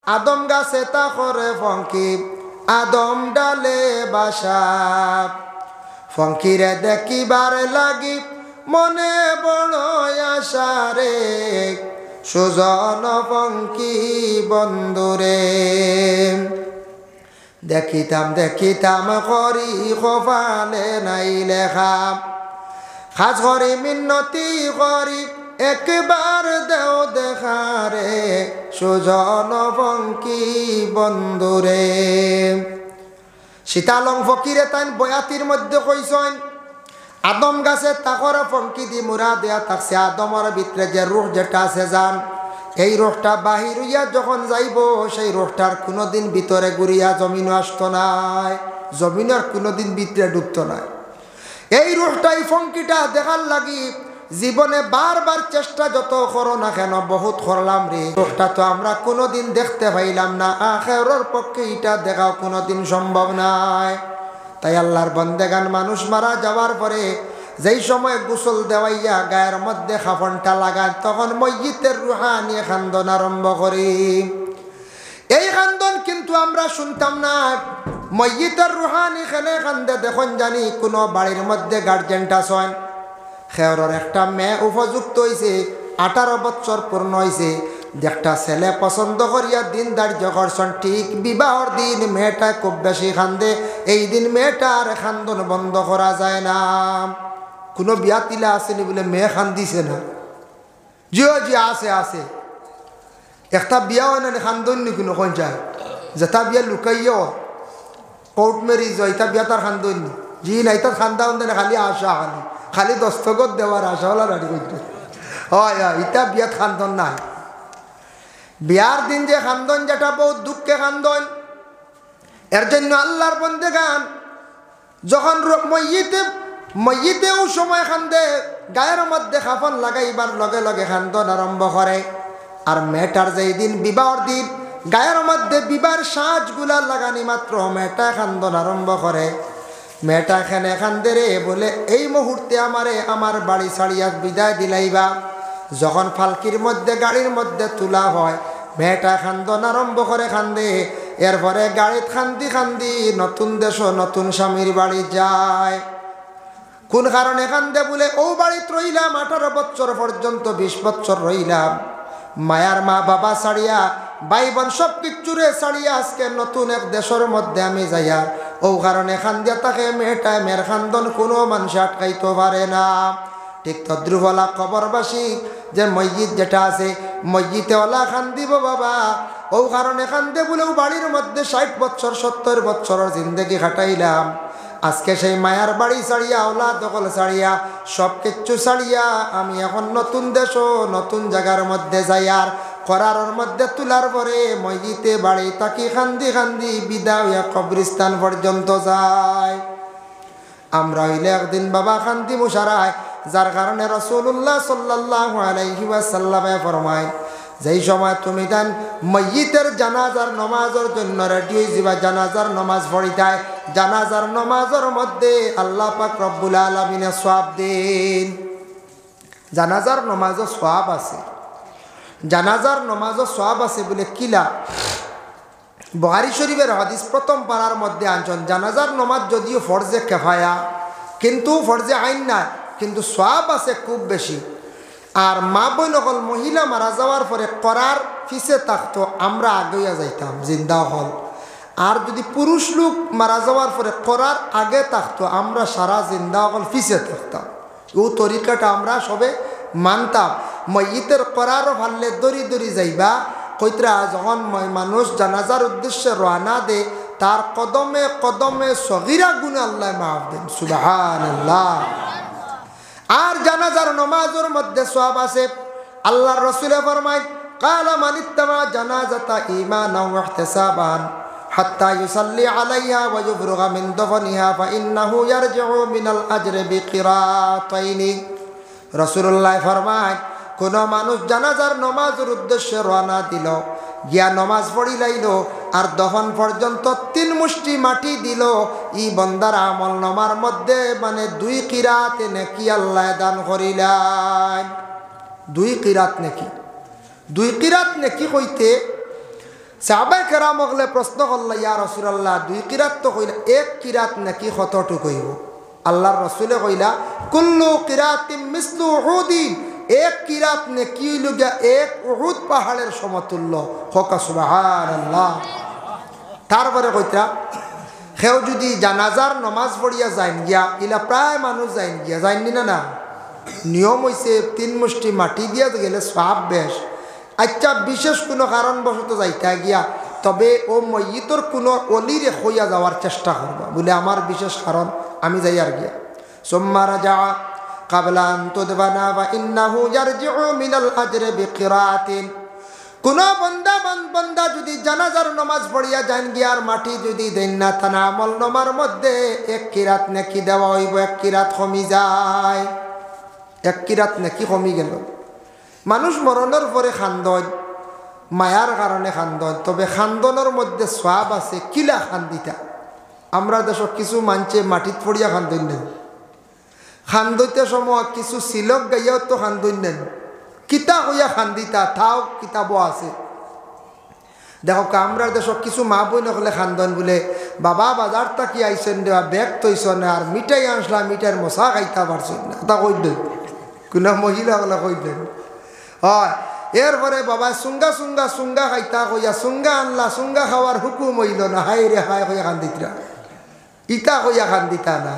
আদম গাছে তা করে ফঙ্কি আদম ডালে বাসা ফঙ্কিরে দেখিবার লাগি মনে বড় আশা রে সুজন ফঙ্কি বন্ধুরে দেখিতাম দেখিতাম করি কপালে নাই লেখা খাস করি মিন্নতি করি একবার দেও দেখারে সুজন ফঙ্কি বন্ধুরে সীতালং ফকিরে তাইন বয়াতির মধ্যে কইছেন আদম গাছে তাকর ফঙ্কি দি মুরা দেয়া থাকছে আদমর ভিতরে যে রুহ যেটা আছে যান এই রোহটা বাহির হইয়া যখন যাইব সেই রোহটার কোনোদিন ভিতরে ঘুরিয়া জমিনও আসতো নাই জমিনের কোনোদিন ভিতরে ঢুকতো না এই রোহটাই ফঙ্কিটা দেখার লাগি জীবনে বারবার চেষ্টা যত করো না কেন বহুত করলাম রে রোহটা তো আমরা কোনোদিন দেখতে পাইলাম না আখিরার পক্ষে এটা দেখাও কোনোদিন সম্ভব নাই তাই আল্লাহর বন্দেগান মানুষ মারা যাওয়ার পরে যেই সময় গোসল দেওয়াইয়া গায়ের মধ্যে খাফনটা লাগায় তখন ময়্যিতের রুহানি খান্দন আরম্ভ করি এই খান্দন কিন্তু আমরা শুনতাম না ময়্যিতের রুহানি খেলে খান্দে দেখুন জানি কোনো বাড়ির মধ্যে গার্জেনটা ছয় খেয়রের একটা মেয়ে উপযুক্ত হয়েছে 18 বছর পূর্ণ হয়েছে একটা ছেলে পছন্দ করিয়া দিন ধার্য করছেন ঠিক বিবাহর দিন মেয়েটা খুব বেশি খান্দে এই দিন মেয়েটার খান্দন বন্ধ করা যায় না কোনো বিয়া তিলা আসেনি বলে মেয়ে খান্দিছে না জিও জি আছে আছে একটা বিয়া হয় না খান্দন নি কোনো কোন যায় যেটা বিয়া লুকাইও কোর্ট ম্যারেজ হয় এটা বিয়া তার খান্দন নি জি নাই তার খান্দা হন খালি আশা খালি খালি দস্তখত দেওয়ার আশা হলা রাডি করতে হয় এটা বিয়াত খান্দন নাই বিয়ার দিন যে খান্দন যেটা বহুত দুঃখে খান্দন এর জন্য আল্লাহর বন্দেগান যখন ময়্যিতেও সময় খান্দে গায়ের মধ্যে খাফন লাগাইবার লগে লগে খান্দন আরম্ভ করে আর মেয়েটার যেই দিন বিবাহর দিন গায়ের মধ্যে বিবাহের সাজগুলা লাগানি মাত্র মেয়েটা খান্দন আরম্ভ করে মেয়েটা এখানে খান্দে রে বলে এই মুহূর্তে আমারে আমার বাড়ি ছাড়িয়া বিদায় দিলাইবা যখন ফালকির মধ্যে গাড়ির মধ্যে তোলা হয় মেয়েটা খান্দন আরম্ভ করে খান্দে এরপরে গাড়িত খান্দি খান্দি নতুন দেশ নতুন স্বামীর বাড়ি যায় কোন কারণে খান্দে বলে ও বাড়িতে রইলাম 18 বছর পর্যন্ত 20 বছর রইলাম মায়ার মা বাবা ছাড়িয়া ভাই বোন সব কিচ্ছুরে ছাড়িয়া আজকে নতুন এক দেশের মধ্যে আমি যাইয়া ও কারণে খান্দিয়া তাকে মেয়েটা মেয়ের খান্দন কোনো মানুষ আটকাইতে পারে না ঠিক তদ্রুপলা খবরবাসী যে মসজিদ যেটা আছে মসজিদে ওলা খান্দিব বাবা ও কারণে খান্দে বলেও বাড়ির মধ্যে 60 বছর 70 বছরের জিন্দগি কাটাইলাম আজকে সেই মায়ার বাড়ি ছাড়িয়া ওলা দখল ছাড়িয়া সব কিছু ছাড়িয়া আমি এখন নতুন দেশ নতুন জায়গার মধ্যে যাই আর করার মধ্যে তোলার পরে মসজিদে বাড়ি তাকি খান্দি খান্দি বিদায় হইয়া কবরস্থান পর্যন্ত যায় আমরা হইলে একদিন বাবা খান্দি মুশারায় যার কারণে রাসূলুল্লাহ সাল্লাল্লাহু আলাইহি ওয়াসাল্লামে ফরমায় যেই সময় তুমি তান ময়্যিতের জানাজার নামাজের জন্য রেডি হয়ে যাবা জানাজার নামাজ পড়িতায় জানাজার নামাজের মধ্যে আল্লাহ পাক রব্বুল আলামিনের সওয়াব দেন জানাজার নামাজের সওয়াব আছে জানাজার নামাজের সওয়াব আছে বলে কিলা বুখারী শরীফের হাদিস প্রথম পারার মধ্যে আনছেন জানাজার নামাজ যদিও ফরজে কিফায়া কিন্তু ফরজে আইন না কিন্তু সওয়াব আছে খুব বেশি আর মা বোন সকল মহিলা মারা যাওয়ার পরে করার পিছে থাকতো আমরা আগেইয়া যাইতাম জিন্দা হল আর যদি পুরুষ লোক মারা যাওয়ার পরে করার আগে থাকতো আমরা সারা জিন্দা হল পিছে থাকতাম ও তরিকাটা আমরা সবে মানতাম ময়্যিতের করারও ভাললে দড়ি দড়ি যাইবা কইতরা যখন মানুষ জানাজার উদ্দেশ্যে রওনা দে তার কদমে কদমে সগীরা গুনাহ আল্লাহ মাফ দেন সুবহানাল্লাহ আর জানাজার নামাজের মধ্যে সওয়াব আছে আল্লাহর রাসূল ফরমায় قال من اتبع جنازة إيمانا واحتسابا حتى يصلي عليها ويفرغ من دفنها فإنه يرجع من الأجر بقراطين রাসূলুল্লাহ ফরমায় কোন মানুষ জানাজার নামাজের উদ্দেশ্যে রওনা দিল গিয়া নামাজ পড়িলাইল আর দফন পর্যন্ত 3 মুষ্টি মাটি দিল এই বান্দার আমল নামার মধ্যে মানে 2 কিরাত নেকি আল্লাহ দান করিলেন 2 কিরাত নেকি 2 কিরাত নেকি কইতে সাহাবায়ে কেরাম হলে প্রশ্ন করল, ইয়া রাসূলুল্লাহ, 2 কিরাত তো কইলা, 1 কিরাত নাকি কতটুকু কইব? আল্লাহর রাসূলে কইলা, কুল্লু কিরাতিন মিসলু উহুদিন, 1 কিরাত নাকি লুগা 1 উহুদ পাহাড়ের সমতুল্য। হোকা সুবহানাল্লাহ। তারপরে কইতা, কেউ যদি জানাজার নমাজ পড়িয়া যাইন গিয়া, ইলা প্রায় মানুষ যাইন গিয়া, যাইনি না? না, নিয়ম হইছে 3 মুষ্টি মাটি দিয়া গেলে সওয়াব বেশ। আচ্ছা, বিশেষ কোনো কারণবশত যাইতা গিয়া, তবে ও ময়িতর কোনো অলিরে হইয়া যাওয়ার চেষ্টা করবা, বলে আমার বিশেষ কারণ, আমি যাই আর গিয়া। সুম্মা রাজা ক্বাবলা আন তুদবানা ওয়া ইন্নাহু ইয়ারজিউ মিনাল আজরি বিকিরাতিন। কোন বান্দা যদি জানাজার নামাজ পড়িয়া যান গিয়া আর মাটি যদি দেন না, তানা আমল নামার মধ্যে 1 কিরাত নেকি দেওয়া হইব, 1 কিরাত কমি যায়, 1 কিরাত নেকি কমি গেল। মানুষ মরণের পরে খান্দন, মায়ার কারণে খান্দন, তবে খান্দনের মধ্যে সওয়াব আছে। কিলা খান্দিতা? আমরা দেশত কিছু মানছে মাটিত পড়িয়া খান্দন নেন, খান্দইতে সময় কিছু সিলক গাইয়াও তো খান্দন নেন। কিতা হইয়া খান্দিতা তাও কিতাবও আছে। দেখো, আমরা দেশত কিছু মা বই নকলে খান্দন বলে, বাবা বাজার তাকি আইসেন দেওয়া ব্যাগ তৈছ না, আর মিঠাই আনসলা, মিঠাইয়ের মশা খাইতা পারছেন না, তা কই দেন। কোনো মহিলা হলে কই দেন, হয় এরপরে বাবা সুঙ্গা সুঙ্গা সুঙ্গা খাইতা কইয়া সুঙ্গা আনলা, সুঙ্গা খাওয়ার হুকুম হইল না, হাই রে হাই হইয়া খান্দিতরা, ইতা কইয়া খান্দিতা না।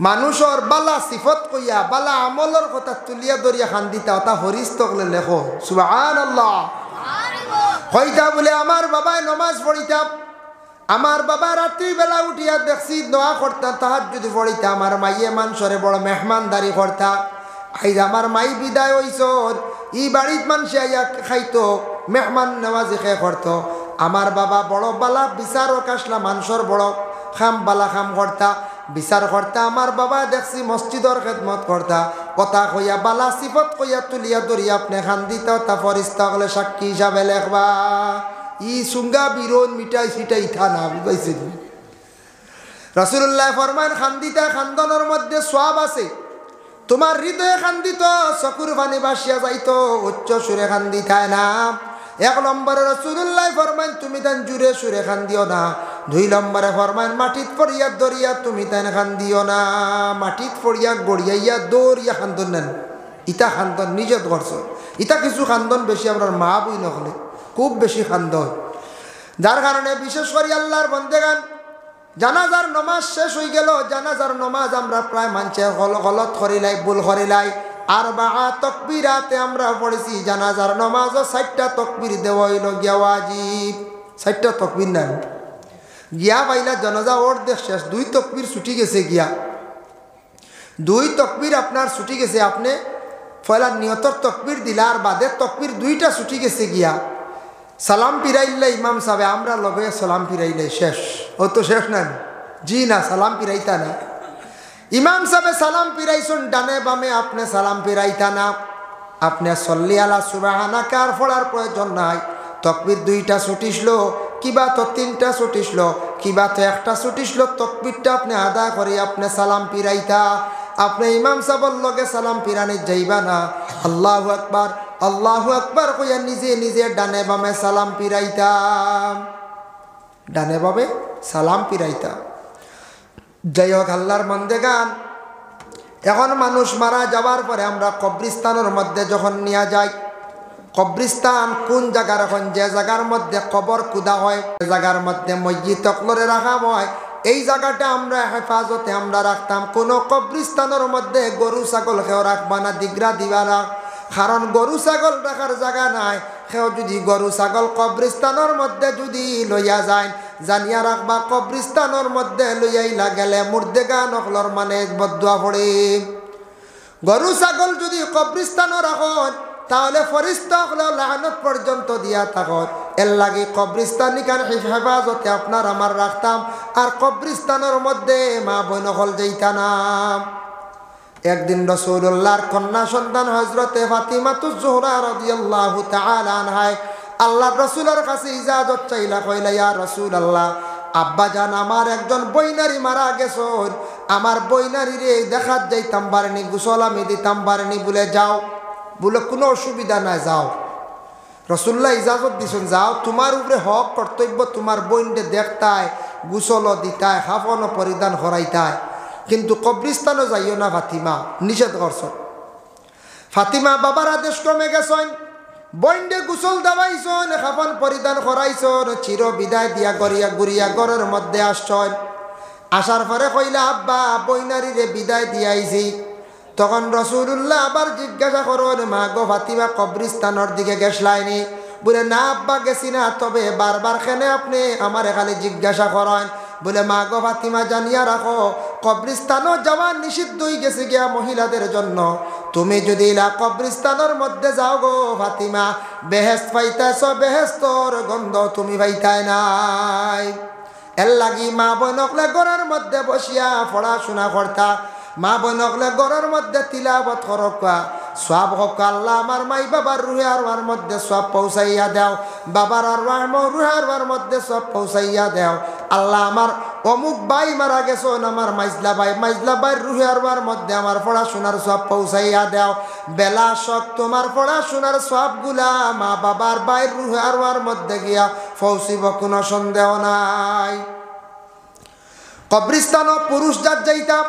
মানুষের বালা সিফত কইয়া, বালা আমলের কথা তুলিয়া ধরিয়া খান্দিতা, তা হরিস তকলে লেখো সুবহানাল্লাহ। হইতা বলে আমার বাবায় নমাজ পড়িতা, আমার বাবা রাত্রিবেলা উঠিয়া দেখছি দোয়া করতা, তাহাজ্জুদ পড়িতা, আমার মাইয়ে মানুষরে বড় মেহমানদারি করতা। আইজ আমার মাই বিদায় হইছর, ই বাড়িত মানুষে আইয়া খাইতো, মেহমান নেওয়াজি খেয়ে করতো। আমার বাবা বড় বালা বিচারক আসলা, মানুষের বড় খাম বালা খাম করতা, বিচার করতা। আমার বাবা দেখছি মসজিদর খেদমত করতা, কথা কইয়া বালা সিফত কইয়া তুলিয়া ধরিয়া আপনি খান দিতা, তা ফরিস্তা হলে সাক্ষী হিসাবে লেখবা। ই সুঙ্গা বিরোন মিঠাই সিটাই ইথা না, বুঝাইছে? রাসূলুল্লাহ ফরমান, খান্দিতা খান্দনের মধ্যে সওয়াব আছে। তোমার হৃদয়ে খান্দিত, চকুর পানি বাসিয়া যাইতো, উচ্চ সুরে খান্দিতায় না। 1 নম্বরে রাসূলুল্লাহ ফরমান, তুমি তান জুরে সুরে খান্দিও না। 2 নম্বরে ফরমান, মাটিত পড়িয়া দরিয়া তুমি তান খান্দিও না। মাটিত পড়িয়া গড়িয়াইয়া দৌড়িয়া খান্দন নেন, ইটা খান্দন নিজে করছ। ইটা কিছু খান্দন বেশি আমরা মা বই নকলে খুব বেশি খান্দন, যার কারণে বিশেষ করে আল্লাহর বন্দেগান, জানাজার নমাজ শেষ হয়ে গেল। জানাজার নমাজ আমরা প্রায় মানছে গলত করিলাই, ভুল করিলাই। 4 তাকবীরাতে আমরা পড়েছি, জানাজার নমাজও 4টা তাকবীর দেওয়া হইল গিয়া ওয়াজিব। 4টা তাকবীর নাই গিয়া পাইলা জানাজা অর্ধেক শেষ, 2 তাকবীর ছুটি গেছে গিয়া, 2 তাকবীর আপনার ছুটি গেছে। আপনি পয়লা নিয়তর তাকবীর দিলা, আর বাদের তাকবীর 2টা ছুটি গেছে গিয়া। সালাম পিরাইলে ইমাম সাহেব, আমরা লগে সালাম পিরাইলে শেষ, ও তো শেষ না? জি না, সালাম পিরাইতা না। ইমাম সাহেব সালাম পিরাইছুন ডানে বামে, আপনি সালাম পিরাইতা না। আপনি সল্লি আলা সুবহানাকা আর পড়ার প্রয়োজন নাই। তাকবীর 2টা ছুটিছিল, কিবা তো 3টা ছুটিছিল, কিবা তো 1টা ছুটিছিল। তাকবীরটা আপনি আদা করে আপনি সালাম পিরাইতা। আপনি ইমাম সাহেবের লগে সালাম পিরানি যাইবা না। আল্লাহু আকবার আল্লাহু আকবার কইয়া নিজে নিজে ডানে বামে সালাম পিরাইতাম, ডানে বামে সালাম পিরাইতাম। যাই হোক, আল্লাহর বন্দেগান, এখন মানুষ মারা যাওয়ার পরে আমরা কবরস্থানের মধ্যে যখন নিয়ে যাই, কবরস্থান কোন জায়গার, এখন যে জায়গার মধ্যে কবর কুদা হয়, জায়গার মধ্যে মসজিদ তকলরে রাখা হয়, এই জায়গাটা আমরা হেফাজতে আমরা রাখতাম। কোনো কবরস্থানের মধ্যে গরু ছাগল কেউ রাখবা না, দিগরা দিবা না, কারণ গরু ছাগল রাখার জায়গা নাই। কেউ যদি গরু ছাগল কবরস্থানের মধ্যে যদি লইয়া যায়, জানিয়া রাখবা কবরস্থানের মধ্যে লইয়াইলা গেলে মুর্দেগা নকলর মানে বদুয়া পড়ে। গরু ছাগল যদি কবরস্থানও রাখন, তাহলে ফরিস্তা হলেও লাহানত পর্যন্ত দিয়া থাকত। এর লাগে কবরস্থান নিকান হেফাজতে আপনার আমার রাখতাম, আর কবরস্থানের মধ্যে মা বোন হল যাইতা না। একদিন রাসূলুল্লাহর কন্যা সন্তান হযরতে ফাতিমাতুজ জোহরা রাদিয়াল্লাহু তাআলা আনহা আল্লাহর রাসূলের কাছে ইজাজত চাইলা, কইলা, ইয়া রাসূলুল্লাহ, আব্বা জান আমার একজন বইনারি মারা গেছন, আমার বইনারি রে দেখাত যাইতাম পারেনি, গোসল আমি দিতাম পারেনি, বলে যাও, বলে কোনো অসুবিধা নাই, যাও। রসুল্লাহ ইজাজত দিছেন যাও তোমার উপরে হক কর্তব্য তোমার বোনকে দেখতায় গোসল দিতায় হাফন পরিধান করাইতায় কিন্তু কবরিস্তানও যাইও না ফাতিমা নিষেধ করছেন ফাতিমা বাবার আদেশ ক্রমে গেছেন বইন্ডে গোসল দেওয়াইছন হাফন পরিধান করাইছন চির বিদায় দিয়া গড়িয়া গুড়িয়া ঘরের মধ্যে আসছেন আসার পরে কইলা আব্বা বইনারিরে বিদায় দিয়াইছি তখন রসুল্লাহ আবার জিজ্ঞাসা করেন মা গো ফাতিমা কবরিস্তানের দিকে গেছলাইনি বলে না আব্বা গেছি না তবে বারবার কেনে আপনি আমার খালি জিজ্ঞাসা করেন বলে মা গো ফাতিমা জানিয়া রাখো কবরিস্তানও যাওয়া নিষিদ্ধ হয়ে গেছে গিয়া মহিলাদের জন্য তুমি যদি কবরিস্তানের মধ্যে যাও গো ফাতিমা বেহেস্ত পাইতেছ বেহেস্তর গন্ধ তুমি পাইতাই নাই এর লাগি মা বোনকলে ঘরের মধ্যে বসিয়া পড়াশোনা করতা মা বোনকলে ঘরের মধ্যে তিলাবত করকা সব হক আল্লাহ আমার মাই বাবার রুহে আরওয়ার মধ্যে সব পৌঁছাইয়া দাও বাবার রুহে আরওয়ার মধ্যে সব পৌঁছাইয়া দাও আল্লাহ আমার অমুক ভাই মারা গেছেন আমার মাইজলা ভাই রুহে আরওয়ার মধ্যে আমার পড়াশোনার সব পৌঁছাইয়া দাও বেলা শখ তোমার পড়াশোনার সবগুলা মা বাবার ভাই রুহে আরওয়ার মধ্যে গিয়া পৌঁছিব কোনো সন্দেহ নাই কবরিস্তানও পুরুষ জাত যাইতাম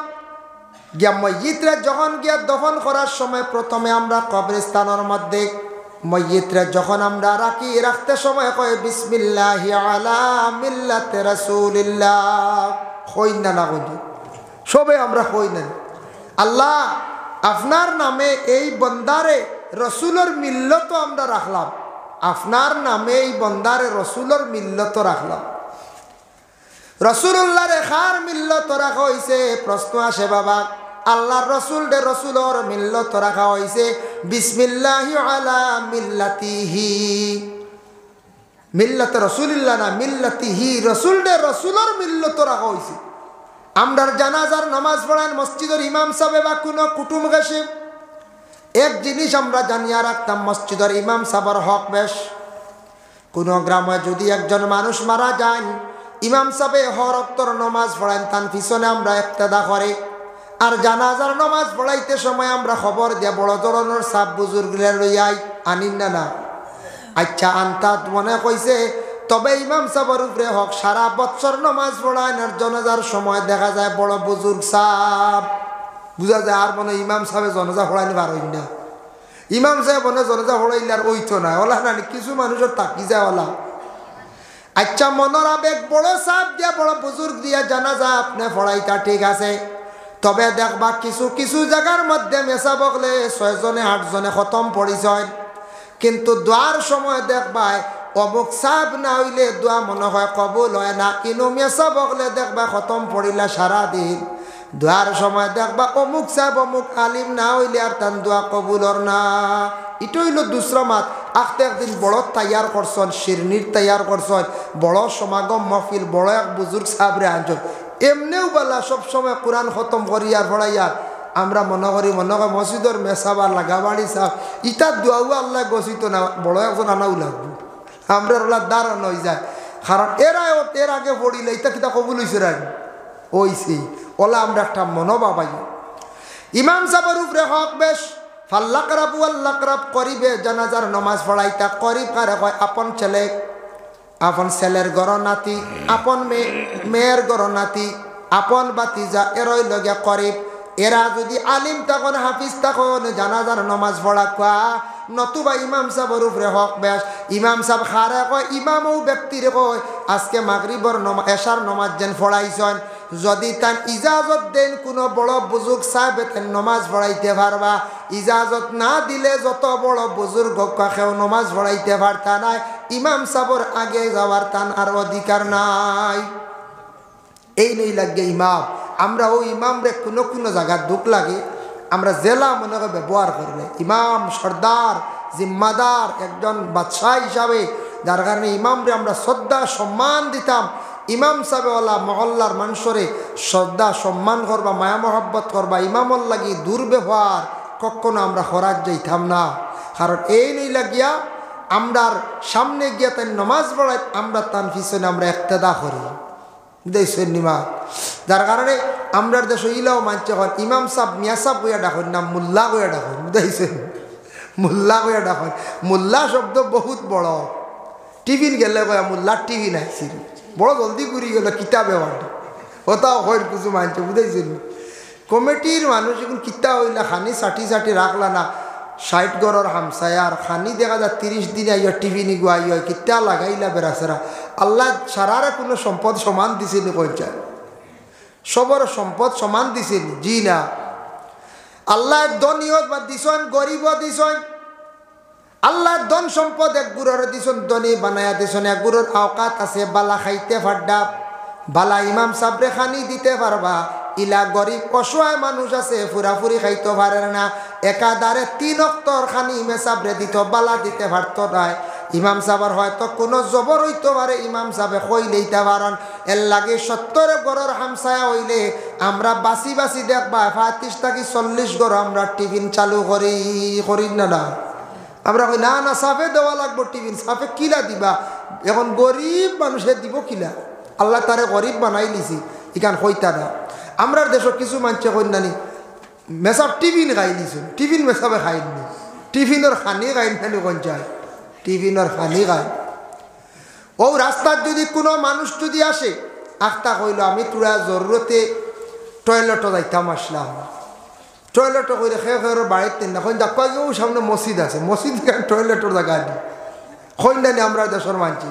গিয়া মসজিদরে যখন গিয়া দফন করার সময় প্রথমে আমরা কবরস্থানের মধ্যে মসজিদরে যখন আমরা রাখতে সময় কয় বিসমিল্লাহি আলা মিল্লাতে রাসূলিল্লাহ কই না না কই সবে আমরা কই না আল্লাহ আপনার নামে এই বন্দারে রসুলের মিল্লত আমরা রাখলাম আপনার নামে এই বন্দারে রসুলের মিল্লত রাখলাম রসুল্লাহ রেখার মিল্লত রাখা হয়েছে প্রশ্ন আসে বাবা আল্লাহর রসুল দে রসুলর মিল্লত রাখা হয়েছে বিসমিল্লাহি আলা মিল্লাতিহি মিল্লাত রসুলিল্লাহ না মিল্লাতিহি রসুল দে রসুলর মিল্লত রাখা হয়েছে আমরার জানাজার নামাজ পড়ান মসজিদের ইমাম সাহেব বা কোনো কুটুম গেছে এক জিনিস আমরা জানিয়া রাখতাম মসজিদের ইমাম সাহেবের হক বেশ কোনো গ্রামে যদি একজন মানুষ মারা যান ইমাম সাহেব হরক্তর নমাজ পড়ান তার পিছনে আমরা ইক্তেদা করি আর জানাজার নমাজ পড়াইতে সময় আমরা খবর দিয়া বড় ধরনের সাপ বুজুর্গরা লইয়াই আনিন না না আচ্ছা আনতাত মনে কইছে তবে ইমাম সাহেবের উপরে হক সারা বছর নমাজ পড়ান আর জানাজার সময় দেখা যায় বড় বুজুর্গ সাপ বুঝা যায় আর মনে ইমাম সাহেব জানাজা পড়াইনি পারইন না ইমাম সাহেব মনে জানাজা পড়াইলে আর ওইতো না ওলা না কিছু মানুষের তাকি যায় ওলা আচ্ছা মনের আবেগ বড় সাপ দিয়া বড় বুজুর্গ দিয়া জানাজা আপনি পড়াইতা ঠিক আছে তবে দেখবা কিছু কিছু জায়গার মধ্যে মেসা বকলে 6 জনে 8 জনে খতম পড়িছেন কিন্তু দোয়ার সময় দেখবা অমুক সাপ না হইলে দোয়া মনে হয় কবুল হয় না কিন্তু মেসা বকলে দেখবা খতম পড়িলা সারাদিন দোয়ার সময় দেখবা অমুক সাপ অমুক আলিম না হইলে আর তার দোয়া কবুলর না এটা হইল দুসরা মাত আখতে একদিন বড় তৈয়ার করছেন শিরনির তৈয়ার করছেন বড় সমাগম মহফিল বড় এক বুজুর্গ সাহেবরে আনছেন এমনিও বলা সবসময় কোরআন খতম করিয়ার পড়াইয়ার আমরা মনে করি মসজিদের মেসাবার লাগাবাড়ি সাহ ইটার দোয়াও আল্লাহ গছিত না বড় একজন আনাও লাগবে আমরা ওলা দাঁড়ান হয়ে যায় কারণ এর আগে পড়িলে ইটা কিতা কবুল হয়েছে রাখ ওইসি ওলা আমরা একটা মনোভাবাই ইমাম সাহেবের উপরে হক বেশ ফাল্লাকরাবু আল্লাকরাব করিবে জানাজার নমাজ পড়াইতা করিব কারে কয় আপন ছেলে আপন ছেলের গর নাতি আপন মেয়ের গর নাতি আপন বাতিজা এরই লগে করিব এরা যদি আলিম তখন হাফিজ তখন জানাজার নমাজ পড়া কোয়া নতুবা ইমাম সাহেবের উপরে হক বেশ ইমাম সাহেব খারে কয় ইমামও ব্যক্তিরে কয় আজকে মাগরিবর এশার নমাজ যেন পড়াইছেন যদি তান ইজাজত দেন কোনো বড় বুজুর্গ সাহেব তেন নমাজ পড়াইতে পারবা ইজাজত না দিলে যত বড় বুজুর্গ কাকেও নমাজ পড়াইতে পারতা নাই ইমাম সাহেবের আগে যাওয়ার তান আর অধিকার নাই এই নই লাগে ইমাম আমরা ওই ইমাম রে কোনো কোনো জায়গা দুঃখ লাগে আমরা জেলা মনে করে ব্যবহার করলে ইমাম সর্দার জিম্মাদার একজন বাদশাহ হিসাবে যার কারণে ইমাম রে আমরা শ্রদ্ধা সম্মান দিতাম ইমাম সাহেবওয়ালা মহল্লার মানুষরে শ্রদ্ধা সম্মান করবা মায়া মহব্বত করবা ইমামর লাগি দুর্ব্যবহার কখনো আমরা খরাজ যাইতাম না কারণ এই নই লাগিয়া আমরার সামনে গিয়া তাই নমাজ পড়াই আমরা তার পিছনে আমরা ইক্তেদা করি দেখছেন নিমা যার কারণে আমরার দেশ ইলাও মানছে ইমাম সাহেব মিয়া সাহেব গইয়া ডাকুন না মোল্লা গইয়া ডাকুন দেখছেন মোল্লা কয়া ডাকেন মোল্লা শব্দ বহুত বড় টিফিন গেলে কয়া মোল্লার টিফিন আইছিল বড় জলদি ঘুরি গেল কিতাব ব্যাপারটা ওটাও হয় কিছু মানছে বুঝাইছিল কমিটির মানুষ এখন কিতা হইলা খানি ষাটি রাখলা না 60 গড়ের হামসায়ার খানি দেখা যায় 30 দিন আইয়া টিফিন গুয়াই হয় কিতা লাগাইলা বেড়াছেরা আল্লাহ সারারে কোনো সম্পদ সমান দিছিল কইছে সবর সম্পদ সমান দিছিল জি না আল্লাহ ধনীও বা দিছেন গরিব দিছেন আল্লাহ ধন সম্পদ এক গুরুর দিছেন ধনী বানায়া দিছেন এক গুরুর আওকাত আছে বালা খাইতে ফাড্ডা বালা ইমাম সাবরে খানি দিতে পারবা ইলা গরিব অসহায় মানুষ আছে ফুরাফুরি খাইতে পারে না একাধারে 3 ওয়াক্তর খানি ইমাম সাবরে দিত বালা দিতে পারতো না ইমাম সাহেবের হয়তো কোনো জবর হইতে পারে ইমাম সাহেবে কইলেইতে পারেন এর লাগে 70 গড়ের হামসায়া হইলে আমরা বাসি বাসি দেখবা 35 থেকে 40 গড় আমরা টিফিন চালু করি না আমরা কই না না সাফে দেওয়া লাগবো টিফিন সাফে কিলা দিবা এখন গরিব মানুষের দিব কিলা আল্লাহ তারে গরিব বানাই লিছি ইখান হইতা না আমরা দেশ কিছু মানুষে কন্যানি মেসাব টিফিন খাই দিছো টিফিন মেসাবে খাইনি টিফিনের খানি খাইনি কোন চায় টিফিনের খানি খায় ও রাস্তার যদি কোনো মানুষ যদি আসে আখতা কইল আমি তোরা জরুরতে টয়লেটও যাইতাম আসলাম টয়লেটও কইলে খেয়ে বাড়িতে না কইন দেখো সামনে মসজিদ আছে মসজিদ টয়লেটের জায়গা নেই কইনানি আমরা দেশের মানছি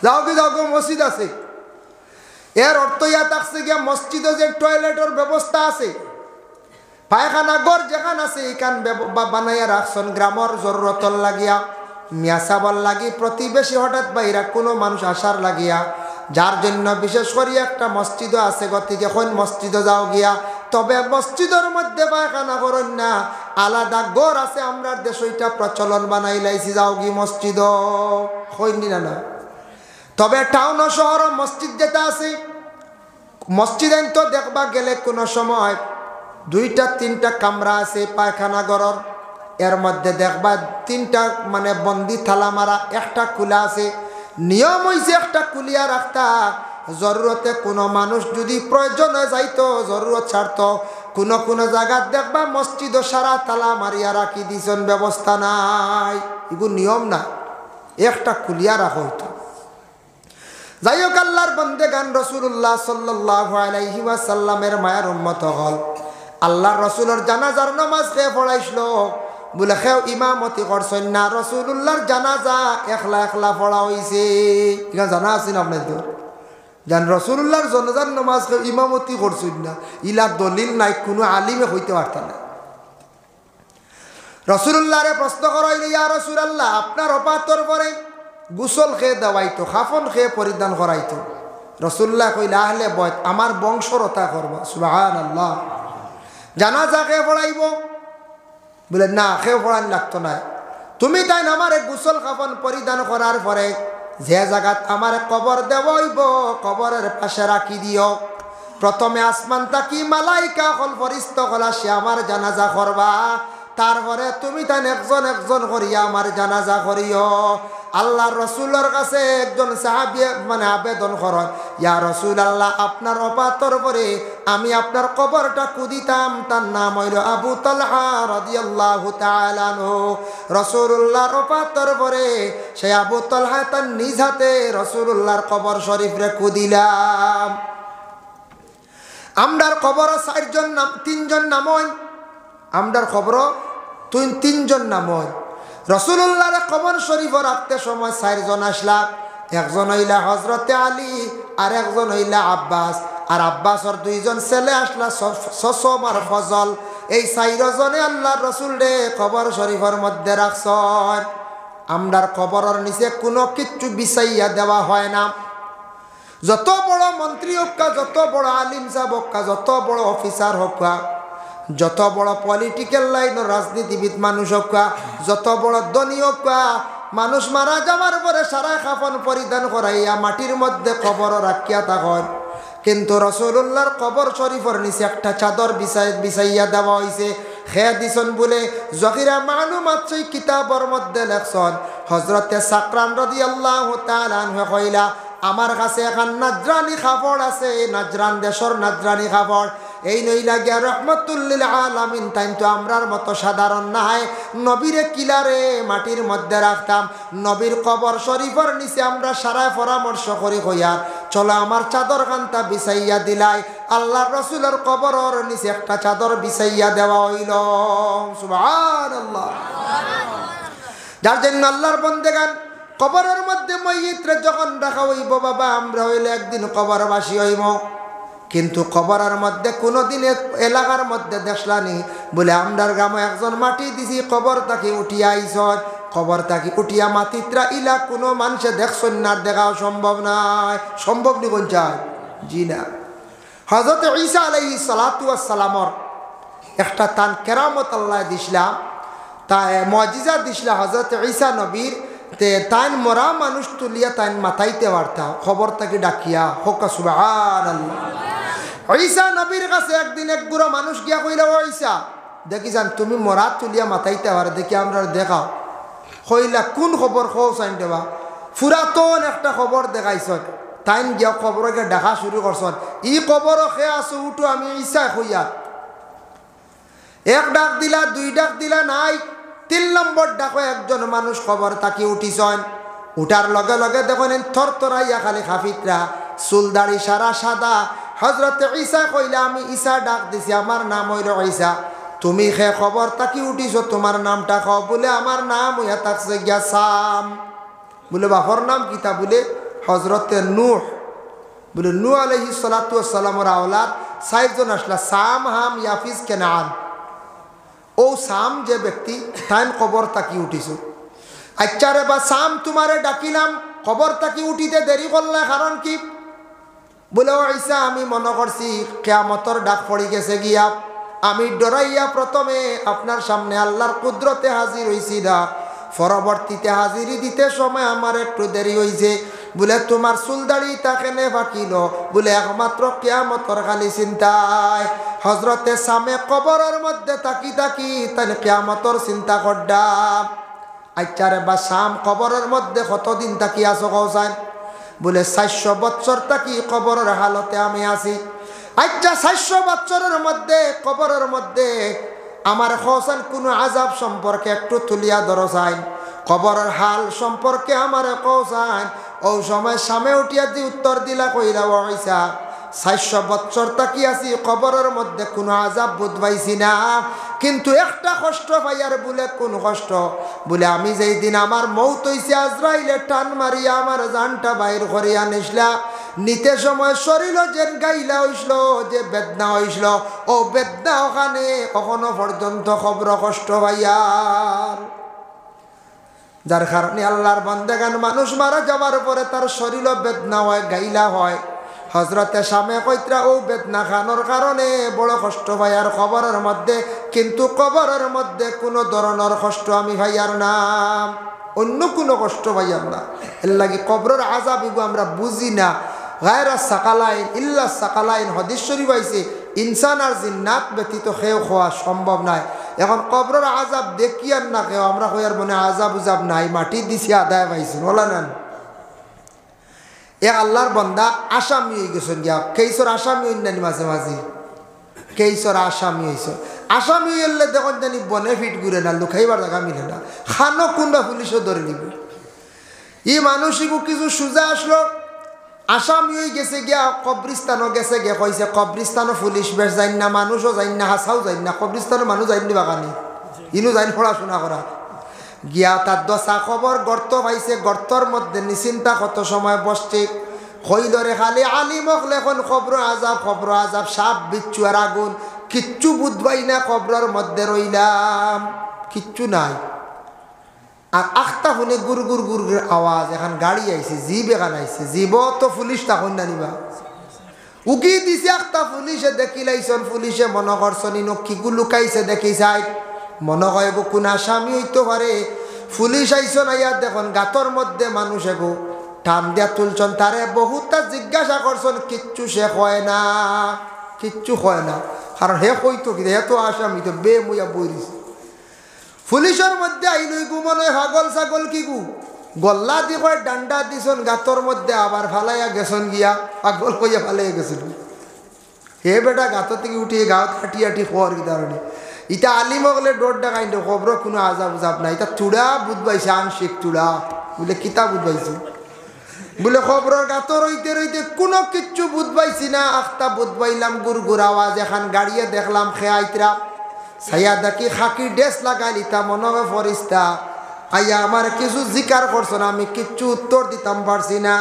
যাও কি মসজিদ আছে এর অর্থ ইয়া থাকছে গিয়া মসজিদে যে টয়লেটের ব্যবস্থা আছে পায়খানা ঘর যেখান আছে এখান বানাইয়া রাখছেন গ্রামের জরুরতর লাগিয়া মিয়াসাবল লাগি প্রতিবেশী হঠাৎ বাইরা কোনো মানুষ আসার লাগিয়া যার জন্য বিশেষ করে একটা মসজিদও আছে গতিকে কোন মসজিদে যাও গিয়া তবে মসজিদের মধ্যে পায়খানা করেন না আলাদা ঘর আছে আমরা দেশ ওইটা প্রচলন বানাই লাইছি যাও গি মসজিদ হইনি না তবে টাউন ও শহর মসজিদ যেটা আছে মসজিদ তো দেখবা গেলে কোনো সময় 2টা 3টা কামরা আছে পায়খানা ঘরের এর মধ্যে দেখবা 3টা মানে বন্দি থালা মারা একটা খোলা আছে নিয়ম হইছে একটা খুলিয়া রাখতা জরুরতে কোনো মানুষ যদি প্রয়োজনে যাইতো জরুরত ছাড়তো কোনো জায়গা দেখবা মসজিদ সারা তালা মারিয়া রাখি দিছেন ব্যবস্থা নাই এগুলো নিয়ম না একটা খুলিয়া রাখা হইতো যাই হোক আল্লাহর বন্দেগান রাসূলুল্লাহ সাল্লাল্লাহু আলাইহি ওয়াসাল্লামের মায়ের উম্মত হল আল্লাহর রাসূলের জানাজার নামাজ কে পড়াইছিল বলে খেও ইমামতি করছেন না রাসূলুল্লাহর জানাজা একলা পড়া হইছে এটা জানা আছেন আপনাদের জান রাসূলুল্লাহর জানাজার নামাজ কে ইমামতি করছেন না ইলা দলিল নাই কোনো আলিমে হইতে পারত না রাসূলুল্লাহরে প্রশ্ন করাইলে ইয়া রাসূলুল্লাহ আপনার ওফাতর পরে গোসল খেয়ে দেওয়াইতো খাফন খেয়ে পরিধান করাইতো রাসূলুল্লাহ কইলা আহলে বয়ত আমার বংশরতা করবা সুবহানাল্লাহ জানাজা কে পড়াইব বলে না খেয়ে পড়ান লাগতো না তুমি তাই আমার গোসল খাফন পরিধান করার পরে যে জায়গাত আমার কবর দেওয়াইব কবরের পাশে রাখি দিও প্রথমে আসমান তাকি মালাইকা হল ফরিস্ত হলা সে আমার জানাজা করবা তারপরে তুমি তাই একজন করিয়া আমার জানাজা করিও আল্লাহর রাসূলের কাছে একজন সাহাবী মানে আবেদন করেন ইয়া রাসূলুল্লাহ আপনার ওফাতর পরে আমি আপনার কবরটা কুদিতাম তার নাম হইল আবু তালহা রাদিয়াল্লাহু তাআলা আনহু রাসূলুল্লাহর ওফাতর পরে সেই আবু তালহা তার নিজ হাতে রাসূলুল্লাহর কবর শরীফরে কুদিলাম আমরার কবর 3জন নাম আমরার খবর তুই 3জন নাম রাসূলুল্লাহর কবর শরীফ রাখতে সময় 4জন আসলা একজন হইলা হযরতে আলী আর একজন হইলা আব্বাস আর আব্বাসর 2জন ছেলে আসলা সসম আর ফজল এই 4জনে আল্লাহর রাসূল রে কবর শরীফের মধ্যে রাখছেন আমরার কবরের নিচে কোনো কিছু বিছাইয়া দেওয়া হয় না যত বড় মন্ত্রী হোক যত বড় আলিম সাহেব হোক যত বড় অফিসার হোক যত বড় পলিটিক্যাল লাইন রাজনীতিবিদ মানুষ হোক যত বড় ধনী হোক মানুষ মারা যাওয়ার পরে সারা কাফন পরিধান করাইয়া মাটির মধ্যে কবর রাখিয়া থাকেন কিন্তু রাসূলুল্লাহর কবর শরীফের নিচে একটা চাদর বিছাইয়া দেওয়া হয়েছে খেয়া দিছেন বলে জহিরা মালুমাত সেই কিতাবের মধ্যে লেখছেন হযরতে সাকরান রাদিয়াল্লাহু তাআলা আনহু কইলা আমার কাছে এখন নাজরানি কাপড় আছে নাজরান দেশের নাজরানি কাপড় এই নইলা গিয়া রহমতুল লিল আলামিন। তাই তো আমরার মতো সাধারণ নাই, নবীরে কিলারে মাটির মধ্যে রাখতাম, নবীর কবর শরীফের নিচে আমরা সারায় পরামর্শ করি কইয়ার চলো আমার চাদর খানটা বিছাইয়া দিলাই। আল্লাহর রাসূলের কবরের নিচে একটা চাদর বিছাইয়া দেওয়া হইল। সুবহানাল্লাহ। যার জন্য আল্লাহর বান্দাগান কবরের মধ্যে মইয়িতরে যখন রাখা হইব বাবা, আমরা হইলে একদিন কবরবাসী হইব। কিন্তু কবরের মধ্যে কোনোদিন এলাকার মধ্যে দেখলানি বলে আমরার গ্রামে একজন মাটি দিছি কবর তাকে উঠিয়া আইস, কবর তাকে উঠিয়া মাটিত্রা ইলা কোনো মানুষে দেখছেন না, দেখাও সম্ভব নাই। সম্ভব নি কোন চায়? জি না। হযরত ঈসা আলাইহিস সালাতু ওয়াস সালামর একটা তান কেরামত আল্লাহ দিছিলাম, তাই মুজিজা দিছিলা হযরত ঈসা নবীর। তে তাইন মরা মানুষ তুলিয়া তাইন মাথাইতে পারতা, খবর তাকে ডাকিয়া হোক সুবহানাল্লাহ। ঈসা নবীর কাছে একদিন এক বুড়ো মানুষ গিয়া কইলা, ও ঈসা দেখিসান তুমি মরা তুলিয়া মাথাইতে পারে, দেখি আমরা দেখাও। কইলা কোন খবর খোঁজ আইন দেবা? পুরাতন একটা খবর দেখাইছ। তাইন গিয়া খবরকে দেখা শুরু করছেন, ই খবর খে আছো উঠো, আমি ঈসা কইয়া। এক ডাক দিলা, দুই ডাক দিলা, নাই। 3 নম্বর ডাকো একজন মানুষ খবর তাকি উঠিছেন। উঠার লগে লগে দেখেন থরথরাইয়া খালি খাফিতরা, চুল দাড়ি সারা সাদা। হযরত ঈসা কইলা, আমি ঈসা ডাক দিছি, আমার নাম হইল ঈসা। তুমি খে খবর তাকি উঠিছ, তোমার নামটা খাও। বলে আমার নাম হইয়া থাকছে গিয়া সাম। বলে বাপর নাম কিতা? বলে হযরতে নূহ। বলে নূহ আলাইহিস সালাতু ওয়াস সালামের আওলাদ 4 জন আসলা, সাম, হাম, ইয়াফিজ, কেনান। ও সাম যে ব্যক্তি তাইন কবর তাকি উঠিছ। আচ্ছা রে বা সাম, তোমারে ডাকিলাম, কবর তাকি উঠিতে দেরি করলে কারণ কি? বলে ও ঈসা, আমি মনে করছি কিয়ামতের ডাক পড়ে গেছে গিয়া, আমি ডরাইয়া প্রথমে আপনার সামনে আল্লাহর কুদরতে হাজির হইছি না, পরবর্তীতে হাজিরি দিতে সময় আমার একটু দেরি হইছে। বলে তোমার চুলদাড়ি তাকেনে ফাঁকিল? বলে একমাত্র কিয়ামতের খালি চিন্তায়। হযরতে সামে কবরের মধ্যে তাকি তাকি তাই কিয়ামতের চিন্তা করডাম। আচ্ছা রে বা সাম, কবরের মধ্যে কতদিন তাকি আছো কওসান? বলে 400 বছর তাকি কবরের হালতে আমি আছি। আচ্ছা 400 বছরের মধ্যে কবরের মধ্যে আমার কওসান কোন আযাব সম্পর্কে একটু তুলিয়া ধরসাইন, কবরের হাল সম্পর্কে আমার কওসান। ও সময় সামনে উঠিয়া দি উত্তর দিলা, কইলা ও ঈসা 400 বছর তাকি আছি, কবরের মধ্যে কোনো আযাব বোধ পাইছি না, কিন্তু একটা কষ্ট পাইয়ার। বলে কোন কষ্ট? বলে আমি যেই দিন আমার মৌত হইছে, আজরাইলে টান মারিয়া আমার জানটা বাইর করিয়া নিসলা, নিতে সময় শরীর যে গাইলা হইছিল, যে বেদনা হইছিল, ও বেদনা ওখানে কখনো পর্যন্ত খবর কষ্ট পাইয়ার। যার কারণে আল্লাহর বান্দাগান মানুষ মারা যাওয়ার পরে তার শরীর বেদনা হয়, গাইলা হয়। হযরতে সামে কইত্রা ও বেদনা খানোর কারণে বড় কষ্ট পাইয়ার কবরের মধ্যে, কিন্তু কবরের মধ্যে কোনো ধরনের কষ্ট আমি ভাইয়ার না, অন্য কোনো কষ্ট ভাইয়ার না। এর লাগি কবরের আযাব আমরা বুঝি না। গায়রা সাকালাইন ইল্লা সাকালাইন হাদিস শরীফ আইছে, ইনসান আর জিন্নাত ব্যতীত খেয়ে খাওয়া সম্ভব নাই। এখন কবরের আযাব দেখি আর না কেউ আমরা কইয়ার মনে আযাব উজাব নাই, মাটি দিছি আদায় পাইছি বলা না। এ আল্লাহর বান্দা আসামি হয়ে গেছেন গিয়া, কেইসর আসামি হইনানি মাঝে মাঝে, কেইসর আসামি হয়েছ। আসামি হইলে দেখুন জানি বনেফিট ঘুরে না, লুকাইবার জায়গা মিলে না, খানো কুন্ডা পুলিশও ধরে নিব। ই মানুষিকও কিছু সোজা আসলো, আসামি হয়ে গেছে গিয়া, কবরিস্তানও গেছে গিয়া, কইছে কবরিস্তানও পুলিশ বেশ যাই না, মানুষও যাই না, হাসাও যাই না, কবরিস্তানও মানুষ যাই নি বাগানি, ইনু যাই পড়াশোনা করা গিয়া। তার দশা খবর গর্ত পাইছে, গর্তর মধ্যে নিশ্চিন্তা কত সময় বসছে। কইলরে খালি আলিমক লেখন খবর আজাব, সাপ বিচ্ছু আর আগুন, কিচ্ছু বুঝবাই না। কবরের মধ্যে রইলাম, কিচ্ছু নাই। আর আখতা শুনে গুর গুর গুর গুর আওয়াজ, এখন গাড়ি আইছে, জিপ এখান আইছে, জীব তো পুলিশ তখন জানিবা উকি দিছে। আখতা পুলিশে দেখিলাইছন, পুলিশে মনে করছন ইনো কিগু লুকাইছে দেখি চাই, মনে হয় গো কোন আসামি হইতে পারে। পুলিশ আইসন, আইয়া দেখুন গাতর মধ্যে মানুষ এগো টান দিয়া তুলছন, তারে বহুতটা জিজ্ঞাসা করছন, কিচ্ছু সে কয় না, কিচ্ছু কয় না। কারণ হে কইতো কি, হে তো আসামি, তো বে মুইয়া বইরিস। পুলিশের মধ্যে আইনই গু মনে হাগল ছাগল কি গু গল্লা দি কয় ডান্ডা দিছন গাতর মধ্যে, আবার ফালাইয়া গেছন গিয়া পাগল কইয়া ফালাইয়া গেছিল। হে বেটা গাত থেকে উঠিয়ে গাঁত হাঁটি হাঁটি খোয়ার কি ধরনের ইটা আলিম হলে ডোর ডাকাই খবর কোনো আজাব উজাব নাই এটা চূড়া বুধবাইছে আংশিক চূড়া বলে কিতা বুধবাইছে বলে খবরের গাত রইতে রইতে কোনো কিচ্ছু বুধবাইছি না আখতা বুধবাইলাম গুড় গুড় আওয়াজ এখন গাড়িয়ে দেখলাম খেয়াইতরা ছায়া দেখি খাকি ড্রেস লাগাইল ইতা মনে হয় ফরিস্তা আইয়া আমার কিছু জিকার করছো না আমি কিচ্ছু উত্তর দিতাম পারছি না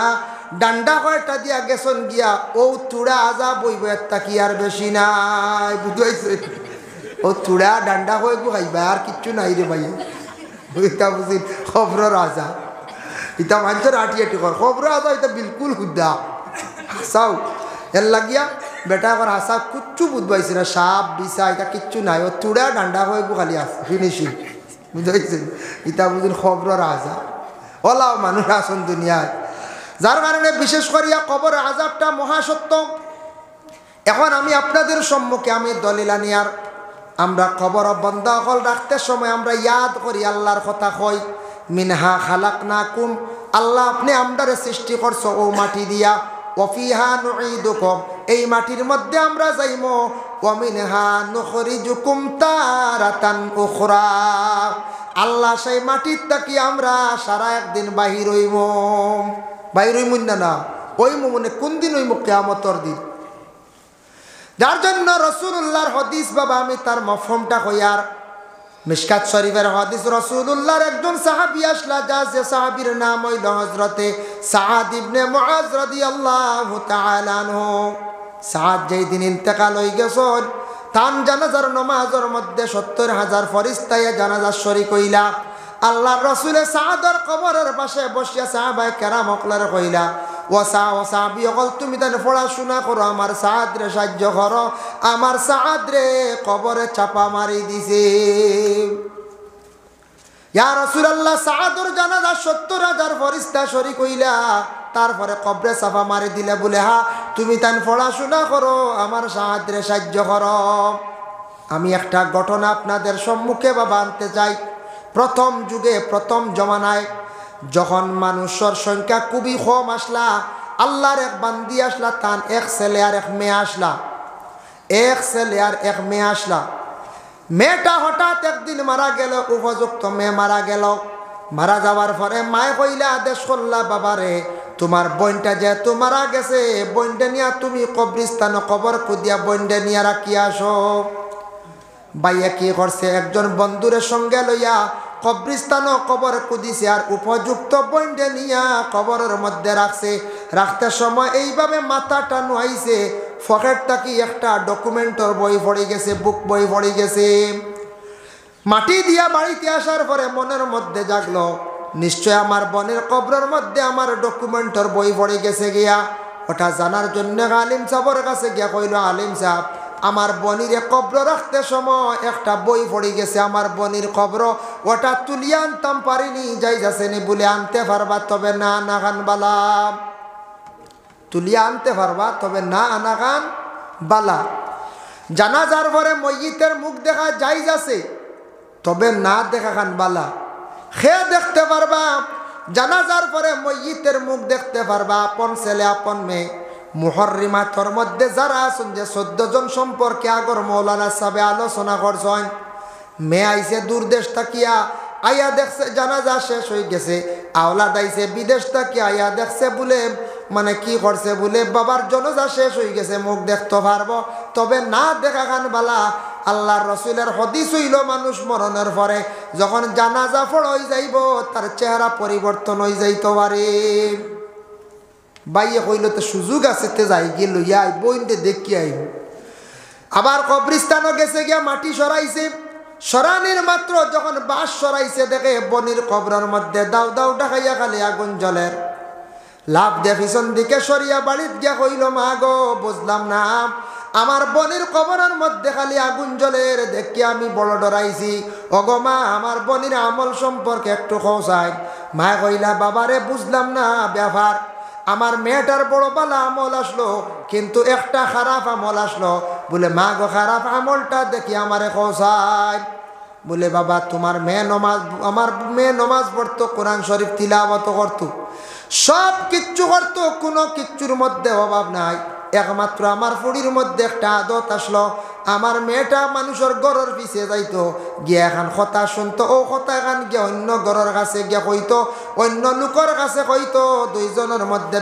ডান্ডা কয়টা দিয়া গেছন গিয়া ও চূড়া আজা বইব একটা কি আর বেশি নাই বুঝাইছে ও চূড়া ডান্ডা হয়ে গু খাইবা আর কিচ্ছু নাই রে ভাই ইতা বুঝি খবরের আজা ইতা মানুষের আটি আটি কর খবর আজা এটা বিলকুল হুদ্দা হাসাও এর লাগিয়া বেটা এখন হাসা কিচ্ছু বুঝবাইছে না সাপ বিষা এটা কিচ্ছু নাই ও চূড়া ডান্ডা হয়ে গু খালি আছে ফিনিশিং বুঝাইছে ইতা বুঝুন খবরের আজা ওলাও মানুষ আসন দুনিয়ায় যার কারণে বিশেষ করিয়া কবরের আযাবটা মহাসত্য এখন আমি আপনাদের সম্মুখে আমি দলিল আনিয়ার আমরা কবর বন্ধ হল রাখতে সময় আমরা ইয়াদ করি আল্লাহর কথা কই মিনহা খালাকনাকুম আল্লাহ আপনি আমরারে সৃষ্টি করছো ও মাটি দিয়া ওয়াফিহা নুঈদুকুম এই মাটির মধ্যে আমরা যাইমো ওয়া মিনহা নুখরিজুকুম তারাতান উখরা আল্লাহ সেই মাটির থেকে আমরা সারা একদিন বাহির হইব বাইর হইমুন না ওই মনে কোন দিন হইব কিয়ামতের দিন যার জন্য রাসূলুল্লাহর হাদিস বাবা আমি তার মফহুমটা কইয়ার মিশকাত শরীফের হাদিস রাসূলুল্লাহর একজন সাহাবী আসলা যে সাহাবীর নাম হইল হযরতে সাআদ ইবনে মুআজ রাদিয়াল্লাহু তাআলা আনহু সাআদ যেই দিন ইন্তেকাল হই গেছেন তান জানাজার নামাজের মধ্যে ৭০,০০০ ফেরেশতা জানাজার শরীক হইলা আল্লাহর রাসূলে সাআদের কবরের পাশে বসিয়া সাহাবায়ে কেরাম হকলারে কইলা ও সাহাবী হল তুমি তার পড়াশোনা করো আমার সাআদ রে সাহায্য করো আমার সাআদ রে কবরে চাপা মারি দিছে ইয়া রাসূলুল্লাহ সাআদের জানাজা ৭০,০০০ ফেরেশতা শরীক হইলা তারপরে কবরে চাপা মারি দিলে বলে হা তুমি তার পড়াশোনা করো আমার সাআদ রে সাহায্য করো আমি একটা ঘটনা আপনাদের সম্মুখে বাবা আনতে চাই প্রথম যুগে প্রথম জমানায় যখন মানুষের সংখ্যা খুবই কম আসলা আল্লাহর এক বান্দি আসলা তান এক ছেলে আর এক মেয়ে আসলা এক ছেলে আর এক মেয়ে আসলা মেয়েটা হঠাৎ একদিন মারা গেল উপযুক্ত মেয়ে মারা গেল মারা যাওয়ার পরে মায়ে কইলা আদেশ করলা বাবারে তোমার বোনটা যেহেতু মারা গেছে বোনটা নিয়া তুমি কবরস্থানে কবর খুদিয়া বোনটা নিয়া রাখি আসো ভাইয়া কি করছে একজন বন্ধুরের সঙ্গে লইয়া কবরস্থান কবর কুদিছে আর উপযুক্ত বইন্ডে নিয়া কবরের মধ্যে রাখছে রাখতে সময় এইভাবে মাথাটা নুয়াইছে পকেট থাকি একটা ডকুমেন্টর বই পড়ে গেছে বুক বই পড়ে গেছে মাটি দিয়া বাড়িতে আসার পরে মনের মধ্যে জাগলো নিশ্চয় আমার বোনের কবরের মধ্যে আমার ডকুমেন্টর বই পড়ে গেছে গিয়া ওটা জানার জন্য আলিম সাহেবের কাছে গিয়া কইল আলিম সাহেব আমার বনিরে কবর রাখতে সময় একটা বই পড়ে গেছে আমার বনির কবর ওটা তুলিয়ে আনতাম পারিনি যাই যাচ্ছেনি বলে আনতে পারবা তবে না আনাগান বালা তুলিয়ে আনতে পারবা তবে না আনাগান বালা জানাজার পরে ময়িতের মুখ দেখা যাই যাচ্ছে তবে না দেখা খান বালা খে দেখতে পারবা জানাজার পরে ময়িতের মুখ দেখতে পারবা আপন ছেলে আপন মেয়ে মুহররিমাতর মধ্যে যারা আছেন যে 14 জন সম্পর্কে আগর মৌলানা সাহেব আলোচনা করছেন মেয়ে আইছে দূর দেশ থাকিয়া আয়া দেখছে জানাজা শেষ হয়ে গেছে আওলাদ আইছে বিদেশ থাকিয়া আয়া দেখছে বলে মানে কি করছে বলে বাবার জানাজা শেষ হয়ে গেছে মুখ দেখতে পারবো তবে না দেখা খান বালা আল্লাহর রাসূলের হাদিস হইল মানুষ মরণের পরে যখন জানাজা পড়াই যাইব তার চেহারা পরিবর্তন হয়ে যাইতে পারে বাইয়ে কইল তো সুযোগ আছে তে যাই গিয়ে লইয়া বইনতে দেখি আইব আবার কবরস্থানও গেছে গিয়া মাটি সরাইছে সরানির মাত্র যখন বাঁশ সরাইছে দেখে বনির কবরের মধ্যে দাউ দাউ ডাকাইয়া খালি আগুন জ্বলের লাভ দিয়ে পিছন দিকে সরিয়া বাড়িত গিয়া কইল মা গো বুঝলাম না আমার বনির কবরের মধ্যে খালি আগুন জ্বলের দেখি আমি বড় ডরাইছি ওগো মা আমার বনির আমল সম্পর্কে একটু খোঁজাই মা কইলা বাবারে বুঝলাম না ব্যাপার আমার মেয়েটার বড় বালা আমল আসলো কিন্তু একটা খারাপ আমল আসলো বলে মা গো খারাপ আমলটা দেখি আমারে খোঁজাই বলে বাবা তোমার মেয়ে নমাজ আমার মেয়ে নমাজ পড়তো কোরআন শরীফ তিলাওয়াত করতো সব কিচ্ছু করতো কোনো কিচ্ছুর মধ্যে অভাব নাই একমাত্র আমার ফুড়ির মধ্যে একটা আদত আসলো, আমার মেয়েটা মানুষের গরর পিছে যাইতো, গিয়া এখন কথা শুনতো, ও কথা এখন গিয়া অন্য গরর কাছে গিয়া কইতো, অন্য লোকের কাছে কইতো, দুইজনের মধ্যে